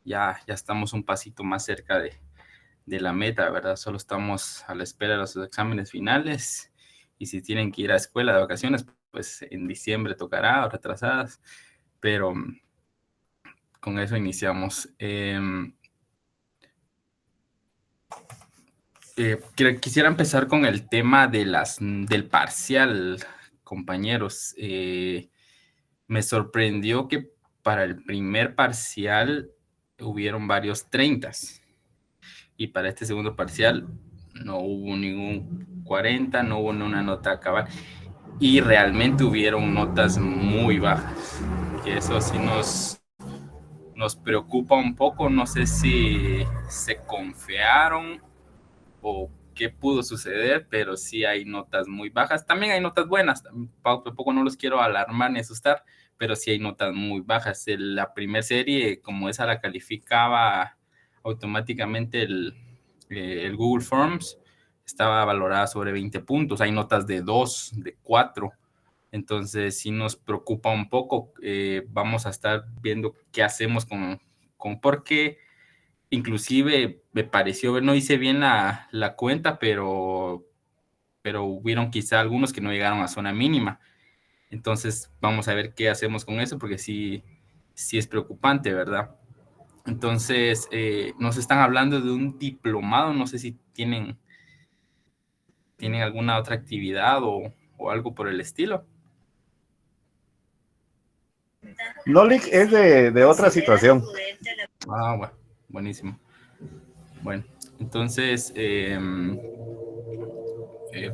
ya estamos un pasito más cerca de la meta, ¿verdad? Solo estamos a la espera de los exámenes finales y si tienen que ir a escuela de vacaciones, pues en diciembre tocará o retrasadas, pero con eso iniciamos. Quisiera empezar con el tema del parcial, compañeros. Me sorprendió que para el primer parcial hubieron varios 30 y para este segundo parcial no hubo ningún 40, no hubo una nota cabal y realmente hubieron notas muy bajas, que eso sí nos preocupa un poco. No sé si se confiaron o qué pudo suceder, pero sí hay notas muy bajas. También hay notas buenas, tampoco no los quiero alarmar ni asustar, pero sí hay notas muy bajas. La primera serie, como esa la calificaba automáticamente el Google Forms, estaba valorada sobre 20 puntos. Hay notas de 2, de 4. Entonces sí nos preocupa un poco. Vamos a estar viendo qué hacemos porque inclusive me pareció, no hice bien la cuenta, pero hubieron quizá algunos que no llegaron a zona mínima. Entonces vamos a ver qué hacemos con eso, porque sí es preocupante, ¿verdad? Entonces, nos están hablando de un diplomado, no sé si tienen alguna otra actividad o algo por el estilo. Lolik es de otra situación. Ah, bueno, buenísimo. Bueno, entonces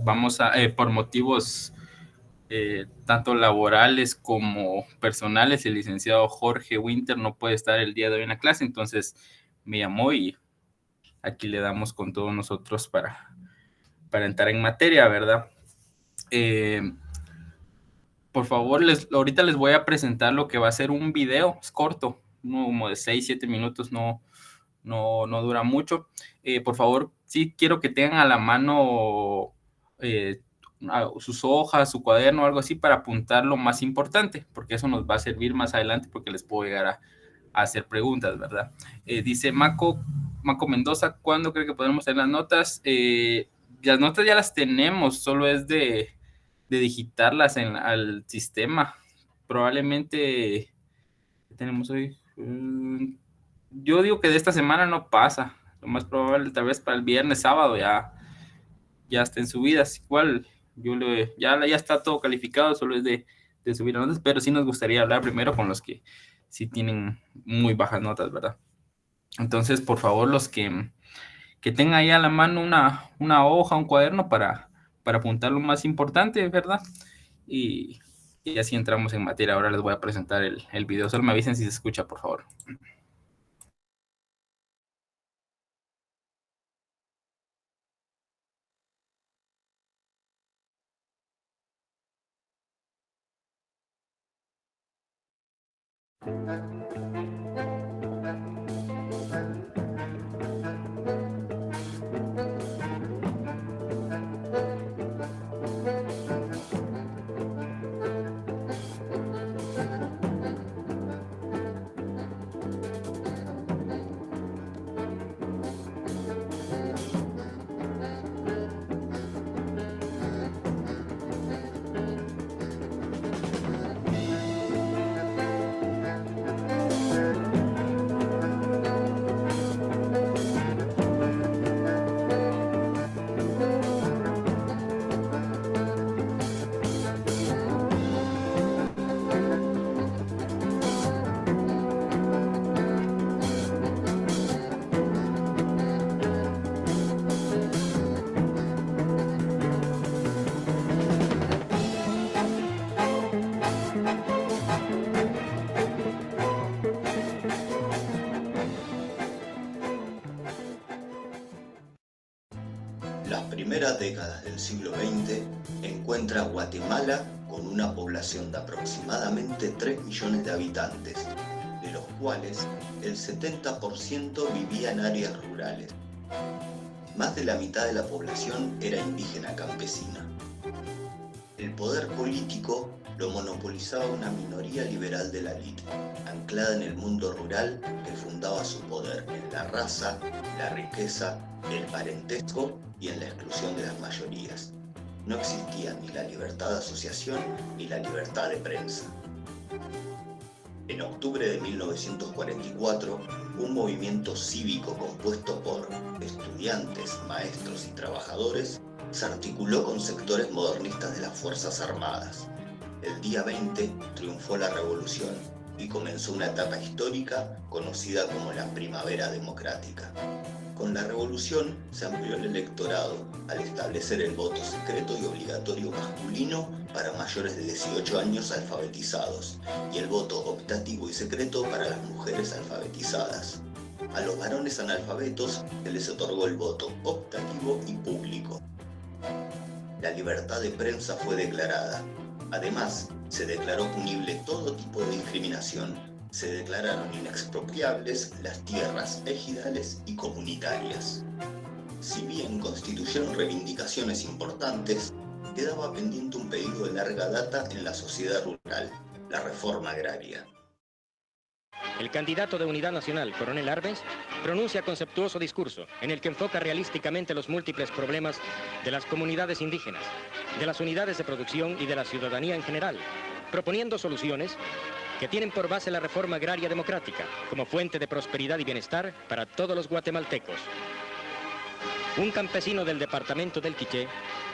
vamos por motivos tanto laborales como personales, el licenciado Jorge Winter no puede estar el día de hoy en la clase, entonces me llamó y aquí le damos con todos nosotros para entrar en materia, ¿verdad? Por favor, ahorita les voy a presentar lo que va a ser un video, es corto, como de 6, 7 minutos, no dura mucho. Por favor, sí quiero que tengan a la mano sus hojas, su cuaderno o algo así para apuntar lo más importante, porque eso nos va a servir más adelante porque les puedo llegar a hacer preguntas, ¿verdad? Dice Maco Mendoza, ¿cuándo cree que podremos tener las notas? Las notas ya las tenemos, solo es de digitarlas al sistema. Probablemente tenemos hoy. Yo digo que de esta semana no pasa. Lo más probable, tal vez para el viernes, sábado ya estén subidas. Igual, ya está todo calificado, solo es de subir las notas, pero sí nos gustaría hablar primero con los que sí tienen muy bajas notas, ¿verdad? Entonces, por favor, los que tengan ahí a la mano una hoja, un cuaderno para apuntar lo más importante, ¿verdad? Y así entramos en materia. Ahora les voy a presentar el video. Solo me avisen si se escucha, por favor. Las primeras décadas del siglo XX encuentra a Guatemala con una población de aproximadamente 3 millones de habitantes, de los cuales el 70% vivía en áreas rurales. Más de la mitad de la población era indígena campesina. El poder político lo monopolizaba una minoría liberal de la élite, anclada en el mundo rural que fundaba su poder en la raza, la riqueza, el parentesco y en la exclusión de las mayorías. No existía ni la libertad de asociación ni la libertad de prensa. En octubre de 1944, un movimiento cívico compuesto por estudiantes, maestros y trabajadores se articuló con sectores modernistas de las Fuerzas Armadas. El día 20 triunfó la revolución y comenzó una etapa histórica conocida como la Primavera Democrática. Con la revolución se amplió el electorado al establecer el voto secreto y obligatorio masculino para mayores de 18 años alfabetizados y el voto optativo y secreto para las mujeres alfabetizadas. A los varones analfabetos se les otorgó el voto optativo y público. La libertad de prensa fue declarada. Además, se declaró punible todo tipo de discriminación. Se declararon inexpropiables las tierras ejidales y comunitarias. Si bien constituyeron reivindicaciones importantes, quedaba pendiente un pedido de larga data en la sociedad rural, la reforma agraria. El candidato de Unidad Nacional, Coronel Arbenz, pronuncia conceptuoso discurso en el que enfoca realísticamente los múltiples problemas de las comunidades indígenas, de las unidades de producción y de la ciudadanía en general, proponiendo soluciones que tienen por base la reforma agraria democrática como fuente de prosperidad y bienestar para todos los guatemaltecos. Un campesino del departamento del Quiché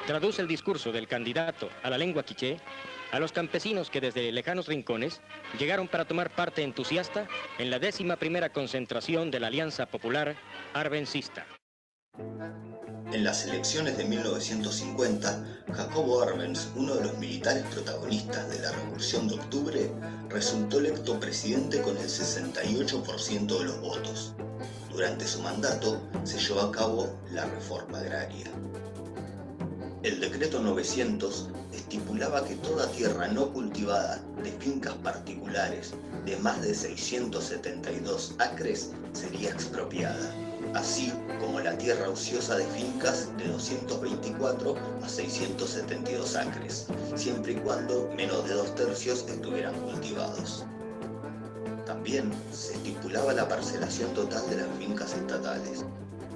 traduce el discurso del candidato a la lengua quiché a los campesinos que desde lejanos rincones llegaron para tomar parte entusiasta en la 11ª concentración de la Alianza Popular Arbencista. En las elecciones de 1950, Jacobo Arbenz, uno de los militares protagonistas de la Revolución de Octubre, resultó electo presidente con el 68% de los votos. Durante su mandato se llevó a cabo la reforma agraria. El decreto 900 estipulaba que toda tierra no cultivada de fincas particulares de más de 672 acres sería expropiada, así como la tierra ociosa de fincas de 224 a 672 acres, siempre y cuando menos de 2/3 estuvieran cultivados. También se estipulaba la parcelación total de las fincas estatales.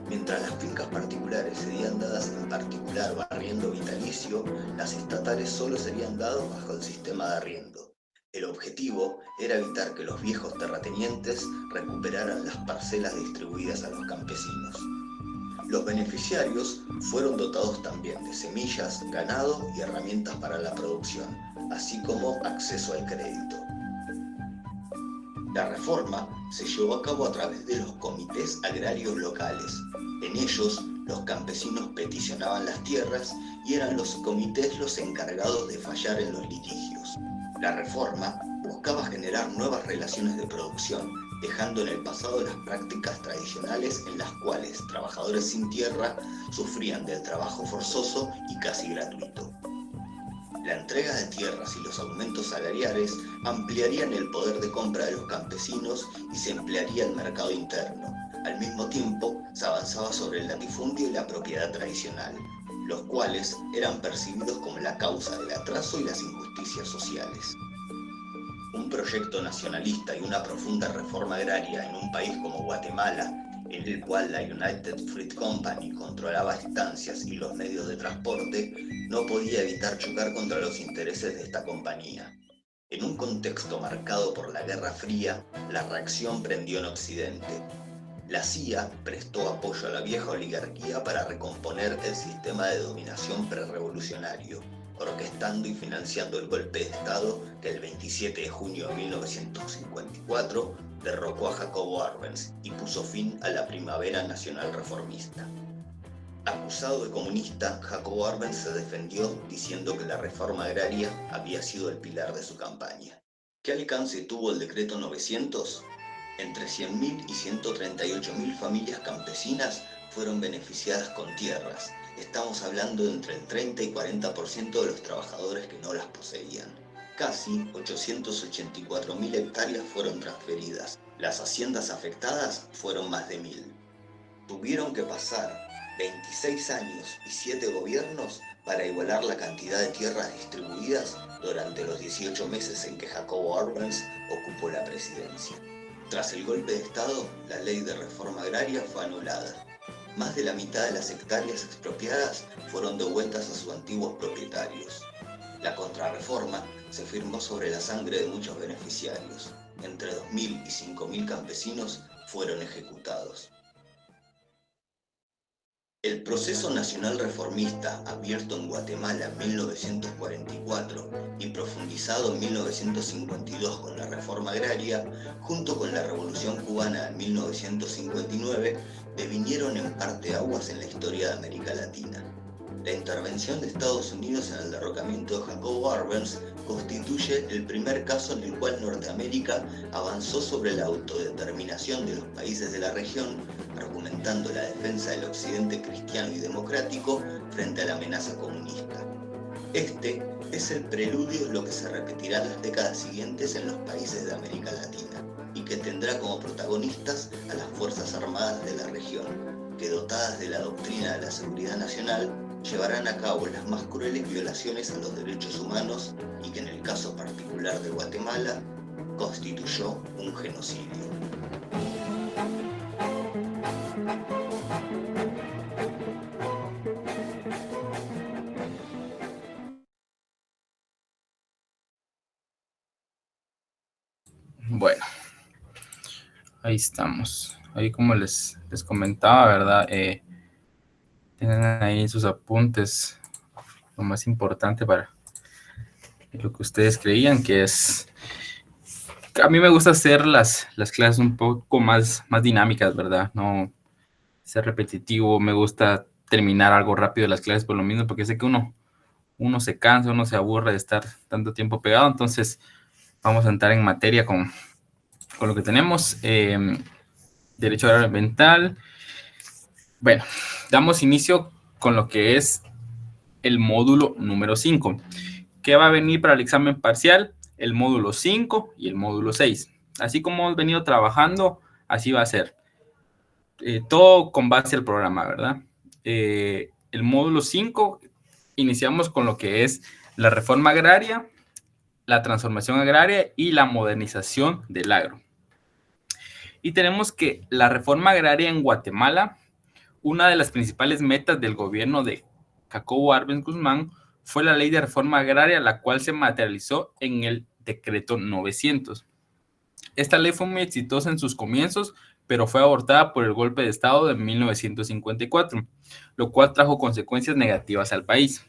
Mientras las fincas particulares serían dadas en particular o arriendo vitalicio, las estatales solo serían dadas bajo el sistema de arriendo. El objetivo era evitar que los viejos terratenientes recuperaran las parcelas distribuidas a los campesinos. Los beneficiarios fueron dotados también de semillas, ganado y herramientas para la producción, así como acceso al crédito. La reforma se llevó a cabo a través de los comités agrarios locales. En ellos, los campesinos peticionaban las tierras y eran los comités los encargados de fallar en los litigios. La reforma buscaba generar nuevas relaciones de producción, dejando en el pasado las prácticas tradicionales en las cuales trabajadores sin tierra sufrían del trabajo forzoso y casi gratuito. La entrega de tierras y los aumentos salariales ampliarían el poder de compra de los campesinos y se emplearía el mercado interno. Al mismo tiempo, se avanzaba sobre el latifundio y la propiedad tradicional, los cuales eran percibidos como la causa del atraso y las injusticias sociales. Un proyecto nacionalista y una profunda reforma agraria en un país como Guatemala, en el cual la United Fruit Company controlaba estancias y los medios de transporte, no podía evitar chocar contra los intereses de esta compañía. En un contexto marcado por la Guerra Fría, la reacción prendió en Occidente. La CIA prestó apoyo a la vieja oligarquía para recomponer el sistema de dominación prerrevolucionario, orquestando y financiando el golpe de Estado que el 27 de junio de 1954 derrocó a Jacobo Arbenz y puso fin a la Primavera Nacional Reformista. Acusado de comunista, Jacobo Arbenz se defendió diciendo que la reforma agraria había sido el pilar de su campaña. ¿Qué alcance tuvo el decreto 900? Entre 100.000 y 138.000 familias campesinas fueron beneficiadas con tierras. Estamos hablando de entre el 30 y 40% de los trabajadores que no las poseían. Casi 884.000 hectáreas fueron transferidas. Las haciendas afectadas fueron más de 1.000. Tuvieron que pasar 26 años y 7 gobiernos para igualar la cantidad de tierras distribuidas durante los 18 meses en que Jacobo Arbenz ocupó la presidencia. Tras el golpe de Estado, la ley de reforma agraria fue anulada. Más de la mitad de las hectáreas expropiadas fueron devueltas a sus antiguos propietarios. La contrarreforma se firmó sobre la sangre de muchos beneficiarios. Entre 2.000 y 5.000 campesinos fueron ejecutados. El proceso nacional reformista, abierto en Guatemala en 1944 y profundizado en 1952 con la reforma agraria, junto con la Revolución Cubana en 1959, devinieron en parteaguas en la historia de América Latina. La intervención de Estados Unidos en el derrocamiento de Jacobo Arbenz constituye el primer caso en el cual Norteamérica avanzó sobre la autodeterminación de los países de la región, argumentando la defensa del occidente cristiano y democrático frente a la amenaza comunista. Este es el preludio de lo que se repetirá en las décadas siguientes en los países de América Latina y que tendrá como protagonistas a las Fuerzas Armadas de la región, que dotadas de la doctrina de la seguridad nacional, llevarán a cabo las más crueles violaciones a los derechos humanos y que en el caso particular de Guatemala constituyó un genocidio. Bueno, ahí estamos. Ahí como les comentaba, ¿verdad? Tienen ahí sus apuntes, lo más importante para lo que ustedes creían que es. A mí me gusta hacer las clases un poco más dinámicas, ¿verdad? No ser repetitivo, me gusta terminar algo rápido las clases por lo mismo, porque sé que uno se cansa, uno se aburre de estar tanto tiempo pegado, entonces vamos a entrar en materia con lo que tenemos. Derecho ambiental. Bueno, damos inicio con lo que es el módulo número 5. ¿Qué va a venir para el examen parcial? El módulo 5 y el módulo 6. Así como hemos venido trabajando, así va a ser. Todo con base al programa, ¿verdad? El módulo 5, iniciamos con lo que es la reforma agraria, la transformación agraria y la modernización del agro. Y tenemos que la reforma agraria en Guatemala, una de las principales metas del gobierno de Jacobo Arbenz Guzmán fue la ley de reforma agraria, la cual se materializó en el decreto 900. Esta ley fue muy exitosa en sus comienzos, pero fue abortada por el golpe de Estado de 1954, lo cual trajo consecuencias negativas al país.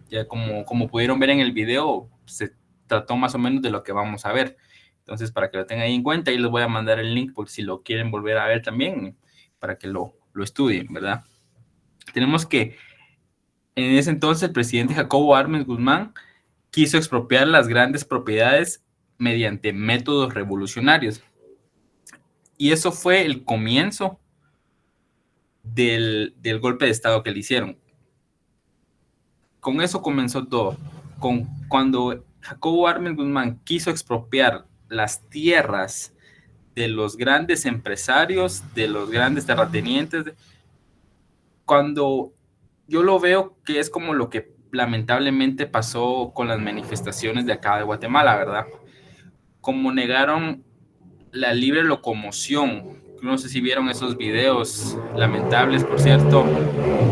Ya como pudieron ver en el video, se trató más o menos de lo que vamos a ver. Entonces, para que lo tengan ahí en cuenta, ahí les voy a mandar el link por si lo quieren volver a ver también, para que lo estudien, ¿verdad? Tenemos que, en ese entonces, el presidente Jacobo Arbenz Guzmán quiso expropiar las grandes propiedades mediante métodos revolucionarios. Y eso fue el comienzo del golpe de Estado que le hicieron. Con eso comenzó todo. Cuando Jacobo Arbenz Guzmán quiso expropiar las tierras de los grandes empresarios, de los grandes terratenientes, cuando yo lo veo que es como lo que lamentablemente pasó con las manifestaciones de acá de Guatemala, ¿verdad? Como negaron la libre locomoción, no sé si vieron esos videos lamentables, por cierto,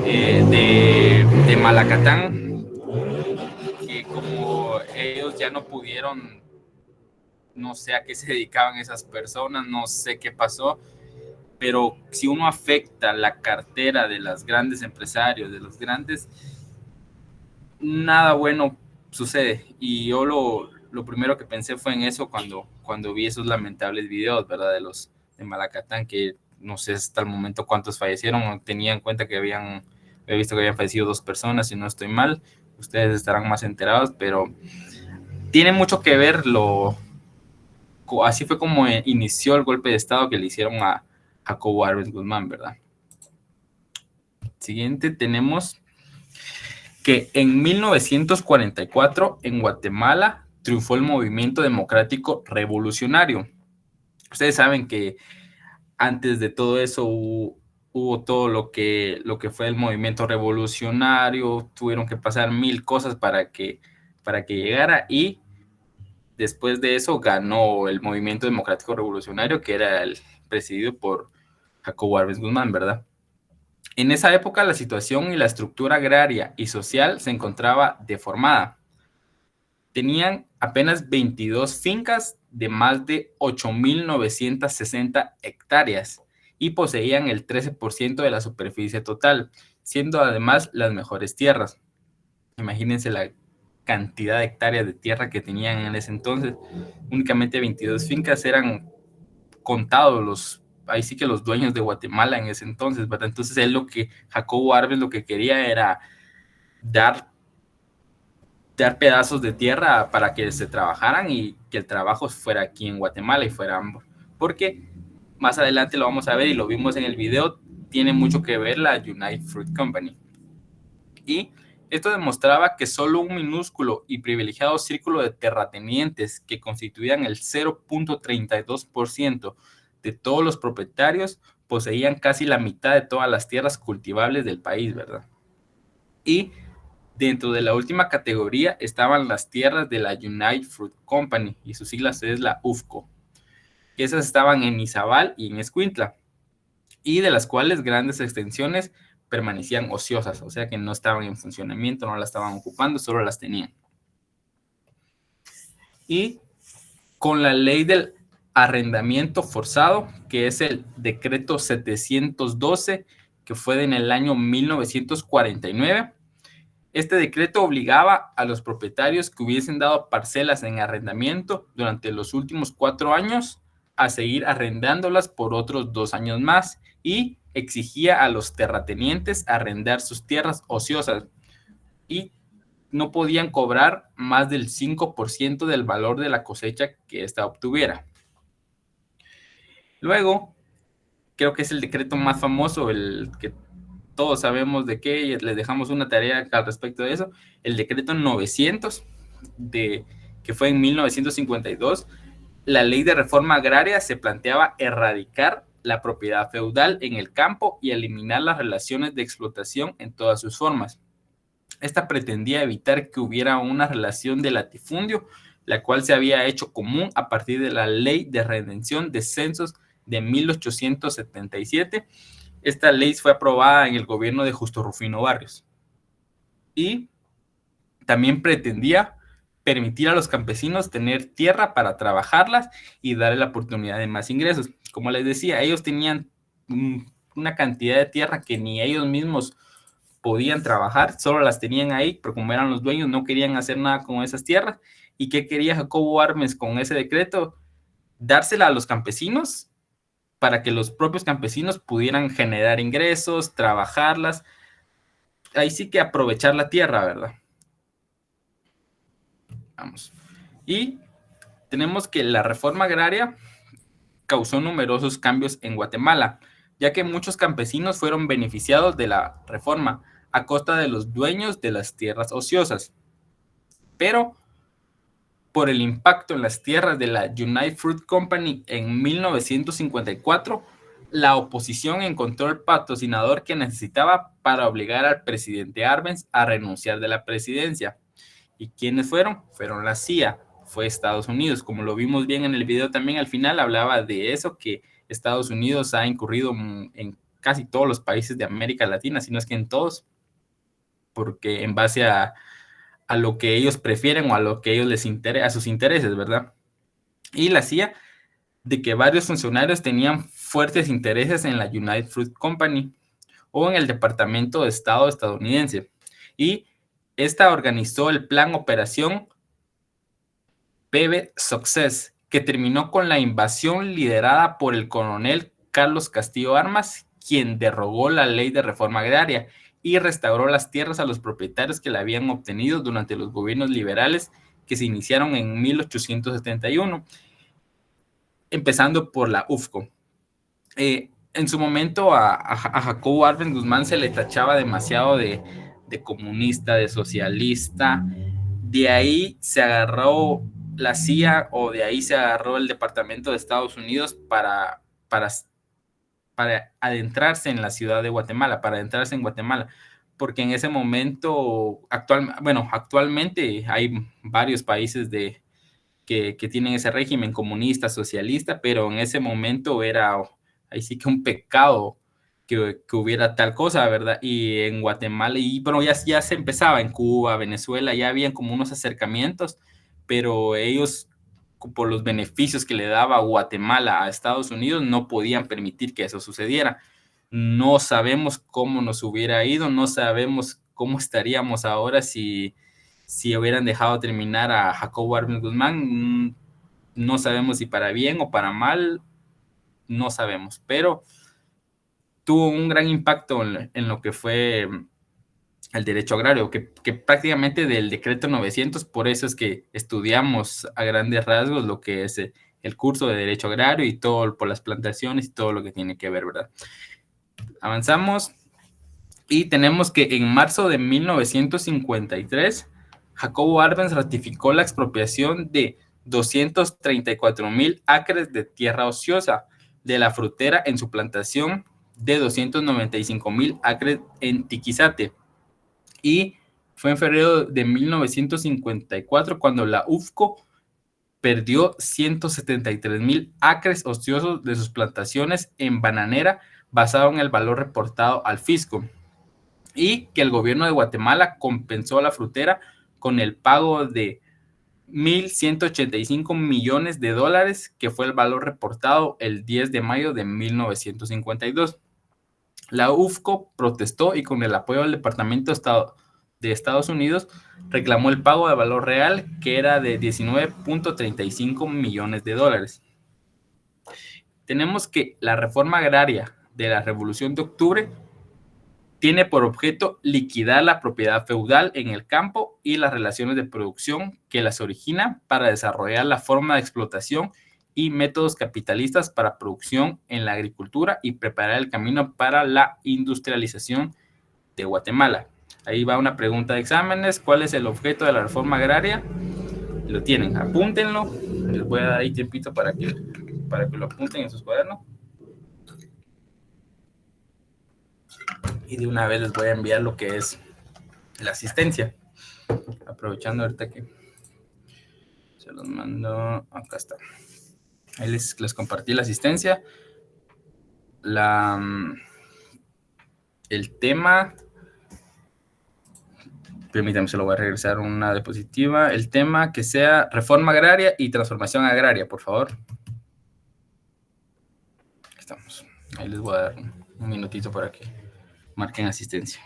de Malacatán, que como ellos ya no pudieron, no sé a qué se dedicaban esas personas, no sé qué pasó, pero si uno afecta la cartera de los grandes empresarios, de los grandes, nada bueno sucede. Y yo lo primero que pensé fue en eso cuando vi esos lamentables videos, ¿verdad? De Malacatán, que no sé hasta el momento cuántos fallecieron, tenía en cuenta que había visto que habían fallecido 2 personas, si no estoy mal, ustedes estarán más enterados, pero tiene mucho que ver así fue como inició el golpe de Estado que le hicieron a Jacobo Arbenz Guzmán, ¿verdad? Siguiente tenemos que en 1944 en Guatemala triunfó el movimiento democrático revolucionario. Ustedes saben que antes de todo eso hubo todo lo que fue el movimiento revolucionario, tuvieron que pasar 1000 cosas para que llegara, y después de eso ganó el movimiento democrático revolucionario, que era el presidido por Jacobo Arbenz Guzmán, ¿verdad? En esa época la situación y la estructura agraria y social se encontraba deformada. Tenían apenas 22 fincas de más de 8.960 hectáreas y poseían el 13% de la superficie total, siendo además las mejores tierras. Imagínense la cantidad de hectáreas de tierra que tenían en ese entonces. Únicamente 22 fincas eran contados ahí sí que los dueños de Guatemala en ese entonces, ¿verdad? Entonces Jacobo Arbenz lo que quería era dar pedazos de tierra para que se trabajaran y que el trabajo fuera aquí en Guatemala y fuera ambos. Porque más adelante lo vamos a ver y lo vimos en el video, tiene mucho que ver la United Fruit Company. Y esto demostraba que solo un minúsculo y privilegiado círculo de terratenientes que constituían el 0.32% de todos los propietarios poseían casi la mitad de todas las tierras cultivables del país, ¿verdad? Y dentro de la última categoría estaban las tierras de la United Fruit Company, y sus siglas es la UFCO. Esas estaban en Izabal y en Escuintla, y de las cuales grandes extensiones permanecían ociosas, o sea que no estaban en funcionamiento, no las estaban ocupando, solo las tenían. Y con la ley del arrendamiento forzado, que es el decreto 712, que fue en el año 1949, este decreto obligaba a los propietarios que hubiesen dado parcelas en arrendamiento durante los últimos 4 años a seguir arrendándolas por otros 2 años más, y exigía a los terratenientes arrendar sus tierras ociosas y no podían cobrar más del 5% del valor de la cosecha que ésta obtuviera. Luego, creo que es el decreto más famoso, el que todos sabemos de qué, y les dejamos una tarea al respecto de eso, el decreto 900, que fue en 1952. La ley de reforma agraria se planteaba erradicar la propiedad feudal en el campo y eliminar las relaciones de explotación en todas sus formas. Esta pretendía evitar que hubiera una relación de latifundio, la cual se había hecho común a partir de la ley de redención de censos de 1877. Esta ley fue aprobada en el gobierno de Justo Rufino Barrios. Y también pretendía permitir a los campesinos tener tierra para trabajarlas y darle la oportunidad de más ingresos. Como les decía, ellos tenían una cantidad de tierra que ni ellos mismos podían trabajar, solo las tenían ahí, pero como eran los dueños no querían hacer nada con esas tierras. ¿Y qué quería Jacobo Arbenz con ese decreto? Dársela a los campesinos para que los propios campesinos pudieran generar ingresos, trabajarlas. Ahí sí que aprovechar la tierra, ¿verdad? Vamos. Y tenemos que la reforma agraria causó numerosos cambios en Guatemala, ya que muchos campesinos fueron beneficiados de la reforma a costa de los dueños de las tierras ociosas. Pero por el impacto en las tierras de la United Fruit Company en 1954, la oposición encontró el patrocinador que necesitaba para obligar al presidente Arbenz a renunciar de la presidencia. ¿Y quiénes fueron? Fueron la CIA, fue Estados Unidos. Como lo vimos bien en el video también, al final hablaba de eso, que Estados Unidos ha incurrido en casi todos los países de América Latina, si no es que en todos, porque en base a lo que ellos prefieren o a lo que ellos les interesa, a sus intereses, ¿verdad? Y la CIA, de que varios funcionarios tenían fuertes intereses en la United Fruit Company o en el Departamento de Estado estadounidense. Y esta organizó el plan Operación PB Success, que terminó con la invasión liderada por el coronel Carlos Castillo Armas, quien derogó la ley de reforma agraria y restauró las tierras a los propietarios que la habían obtenido durante los gobiernos liberales que se iniciaron en 1871, empezando por la UFCO. En su momento a Jacobo Arbenz Guzmán se le tachaba demasiado de comunista, de socialista. De ahí se agarró la CIA, o de ahí se agarró el Departamento de Estados Unidos para para adentrarse en la ciudad de Guatemala, para adentrarse en Guatemala, porque en ese momento, actualmente hay varios países que tienen ese régimen comunista, socialista, pero en ese momento era ahí sí que un pecado que hubiera tal cosa, ¿verdad? Y en Guatemala, y bueno, ya se empezaba en Cuba, Venezuela, ya habían como unos acercamientos, pero ellos, por los beneficios que le daba Guatemala a Estados Unidos, no podían permitir que eso sucediera. No sabemos cómo nos hubiera ido, no sabemos cómo estaríamos ahora si hubieran dejado terminar a Jacobo Arbenz Guzmán. No sabemos si para bien o para mal, no sabemos, pero tuvo un gran impacto en lo que fue el derecho agrario, que prácticamente del decreto 900, por eso es que estudiamos a grandes rasgos lo que es el curso de derecho agrario y todo por las plantaciones y todo lo que tiene que ver, ¿verdad? Avanzamos y tenemos que en marzo de 1953, Jacobo Arbenz ratificó la expropiación de 234,000 acres de tierra ociosa de la frutera en su plantación de 295,000 acres en Tiquizate. Y fue en febrero de 1954 cuando la UFCO perdió 173,000 acres ociosos de sus plantaciones en bananera basado en el valor reportado al fisco, y que el gobierno de Guatemala compensó a la frutera con el pago de 1,185 millones de dólares, que fue el valor reportado el 10 de mayo de 1952. La UFCO protestó y con el apoyo del Departamento de Estados Unidos reclamó el pago de valor real, que era de 19.35 millones de dólares. Tenemos que la reforma agraria de la Revolución de Octubre tiene por objeto liquidar la propiedad feudal en el campo y las relaciones de producción que las origina para desarrollar la forma de explotación y métodos capitalistas para producción en la agricultura y preparar el camino para la industrialización de Guatemala. Ahí va una pregunta de exámenes. ¿Cuál es el objeto de la reforma agraria? Lo tienen, apúntenlo. Les voy a dar ahí tiempito para que lo apunten en sus cuadernos. Y de una vez les voy a enviar lo que es la asistencia. Aprovechando ahorita que se los mando. Acá está. Ahí les compartí la asistencia. El tema, permítanme, se lo voy a regresar una diapositiva. El tema que sea reforma agraria y transformación agraria, por favor. Aquí estamos. Ahí les voy a dar un minutito para que marquen asistencia.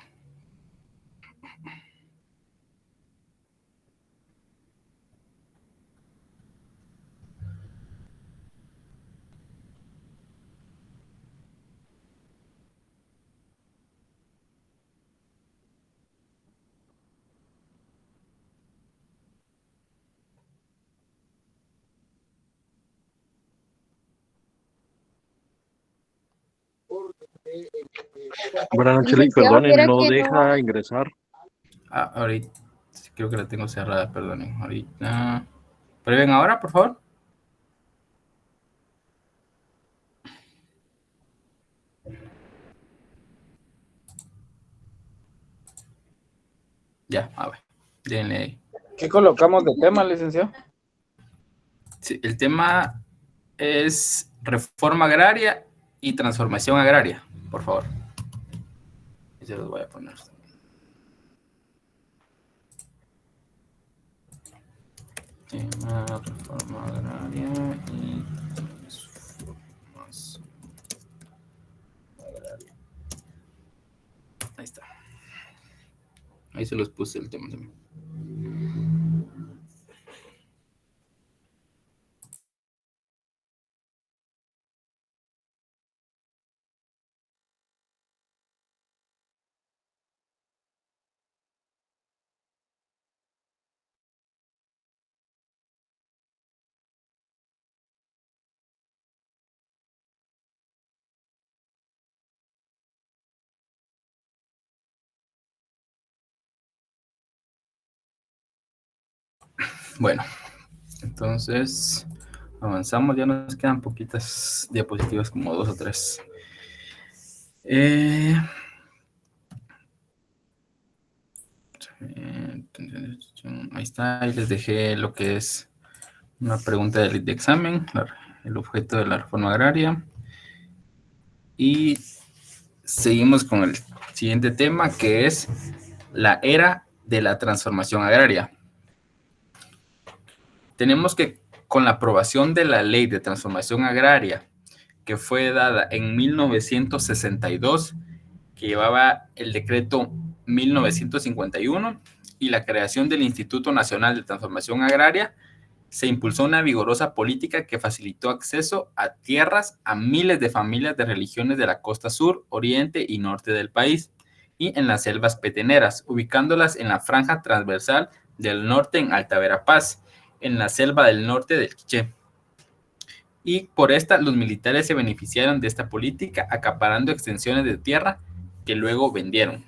Buenas noches, Lick, perdonen, no deja ingresar. Ahorita creo que la tengo cerrada, perdonen. Ahorita. Prueben ahora, por favor. Ya, a ver. Denle ahí. ¿Qué colocamos de tema, licenciado? Sí, el tema es reforma agraria y transformación agraria, por favor. Y se los voy a poner. Tema reforma agraria y transformación agraria. Ahí está. Ahí se los puse el tema también. Bueno, entonces avanzamos, ya nos quedan poquitas diapositivas, como 2 o 3. Ahí está, ahí les dejé lo que es una pregunta de examen, el objeto de la reforma agraria. Y seguimos con el siguiente tema, que es la era de la transformación agraria. Tenemos que con la aprobación de la Ley de Transformación Agraria, que fue dada en 1962, que llevaba el decreto 1951, y la creación del Instituto Nacional de Transformación Agraria, se impulsó una vigorosa política que facilitó acceso a tierras a miles de familias de regiones de la costa sur, oriente y norte del país, y en las selvas peteneras, ubicándolas en la franja transversal del norte en Alta Verapaz, en la selva del norte del Quiché. Y por esta, los militares se beneficiaron de esta política, acaparando extensiones de tierra que luego vendieron.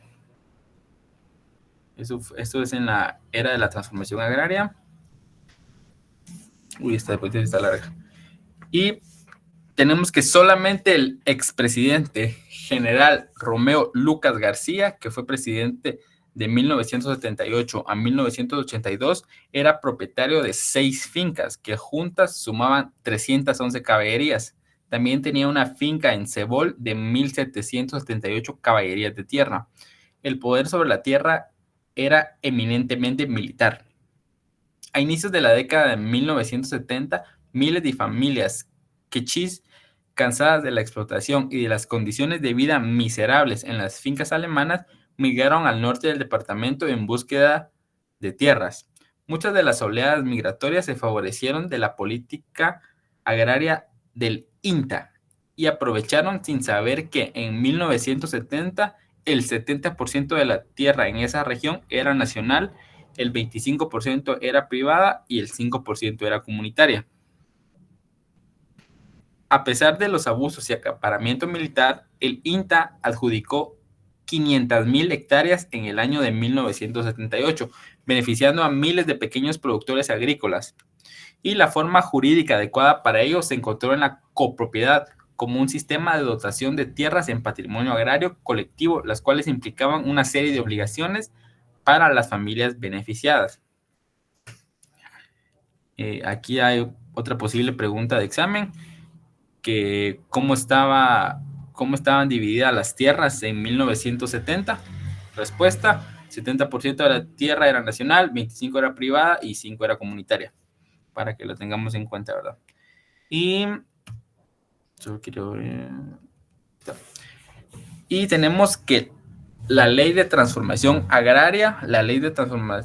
Esto es en la era de la transformación agraria. Uy, esta diapositiva está larga. Y tenemos que solamente el expresidente general Romeo Lucas García, que fue presidente de 1978 a 1982, era propietario de 6 fincas que juntas sumaban 311 caballerías. También tenía una finca en Cebol de 1,778 caballerías de tierra. El poder sobre la tierra era eminentemente militar. A inicios de la década de 1970, miles de familias quechís, cansadas de la explotación y de las condiciones de vida miserables en las fincas alemanas, migraron al norte del departamento en búsqueda de tierras. Muchas de las oleadas migratorias se favorecieron de la política agraria del INTA y aprovecharon sin saber que en 1970 el 70% de la tierra en esa región era nacional, el 25% era privada y el 5% era comunitaria. A pesar de los abusos y acaparamiento militar, el INTA adjudicó 500,000 hectáreas en el año de 1978, beneficiando a miles de pequeños productores agrícolas. Y la forma jurídica adecuada para ello se encontró en la copropiedad, como un sistema de dotación de tierras en patrimonio agrario colectivo, las cuales implicaban una serie de obligaciones para las familias beneficiadas. Aquí hay otra posible pregunta de examen, que cómo estaban divididas las tierras en 1970. Respuesta: 70% de la tierra era nacional, 25% era privada y 5% era comunitaria, para que lo tengamos en cuenta, ¿verdad? Y solo quiero ver. Y tenemos que la Ley de Transformación Agraria,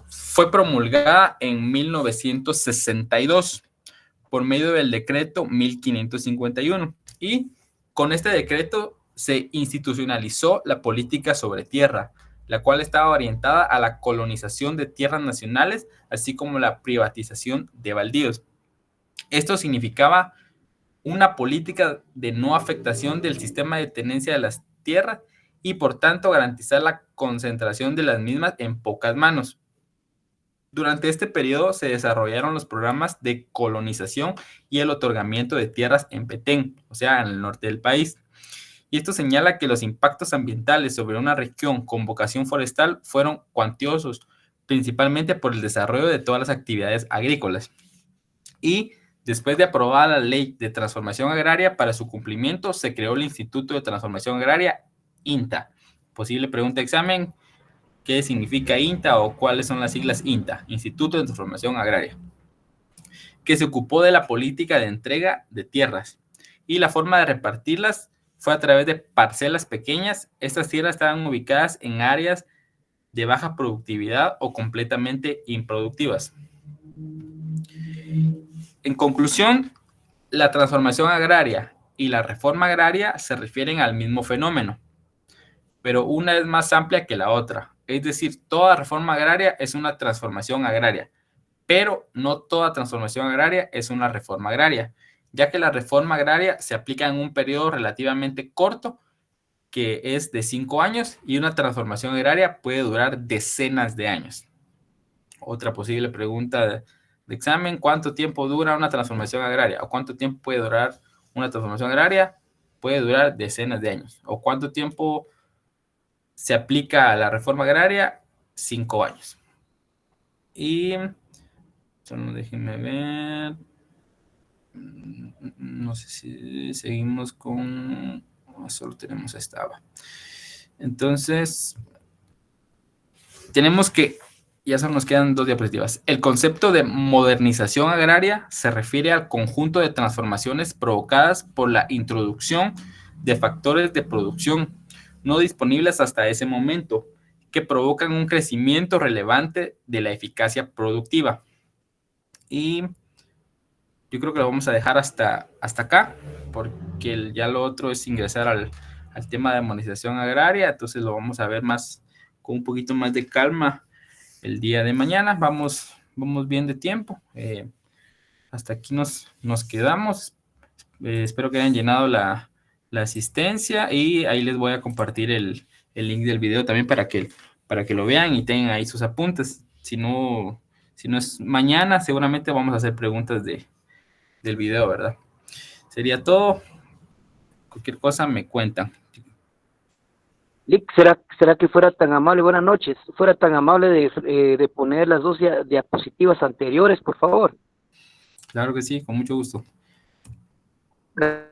fue promulgada en 1962 por medio del decreto 1551, y con este decreto se institucionalizó la política sobre tierra, la cual estaba orientada a la colonización de tierras nacionales, así como la privatización de baldíos. Esto significaba una política de no afectación del sistema de tenencia de las tierras y por tanto garantizar la concentración de las mismas en pocas manos. Durante este periodo se desarrollaron los programas de colonización y el otorgamiento de tierras en Petén, o sea, en el norte del país. Y esto señala que los impactos ambientales sobre una región con vocación forestal fueron cuantiosos, principalmente por el desarrollo de todas las actividades agrícolas. Y después de aprobada la Ley de Transformación Agraria, para su cumplimiento se creó el Instituto de Transformación Agraria, INTA. Posible pregunta de examen: ¿qué significa INTA o cuáles son las siglas INTA? Instituto de Transformación Agraria. Que se ocupó de la política de entrega de tierras, y la forma de repartirlas fue a través de parcelas pequeñas. Estas tierras estaban ubicadas en áreas de baja productividad o completamente improductivas. En conclusión, la transformación agraria y la reforma agraria se refieren al mismo fenómeno, pero una es más amplia que la otra. Es decir, toda reforma agraria es una transformación agraria, pero no toda transformación agraria es una reforma agraria, ya que la reforma agraria se aplica en un periodo relativamente corto, que es de 5 años, y una transformación agraria puede durar decenas de años. Otra posible pregunta de examen: ¿cuánto tiempo dura una transformación agraria? ¿O cuánto tiempo puede durar una transformación agraria? puede durar decenas de años. ¿O cuánto tiempo se aplica a la reforma agraria? 5 años. Y solo déjenme ver. No sé si seguimos con... Solo tenemos esta. Entonces, tenemos que... Ya solo nos quedan 2 diapositivas. El concepto de modernización agraria se refiere al conjunto de transformaciones provocadas por la introducción de factores de producción no disponibles hasta ese momento, que provocan un crecimiento relevante de la eficacia productiva. Y yo creo que lo vamos a dejar hasta acá, porque ya lo otro es ingresar al tema de modernización agraria, entonces lo vamos a ver más con un poquito más de calma el día de mañana. Vamos bien de tiempo. Hasta aquí nos quedamos. Espero que hayan llenado la asistencia, y ahí les voy a compartir el link del video también para que lo vean y tengan ahí sus apuntes. Si no es mañana, seguramente vamos a hacer preguntas del video, ¿verdad? Sería todo. Cualquier cosa me cuentan. Lick, ¿será que fuera tan amable, buenas noches, fuera tan amable de poner las 2 diapositivas anteriores, por favor? Claro que sí, con mucho gusto. Gracias.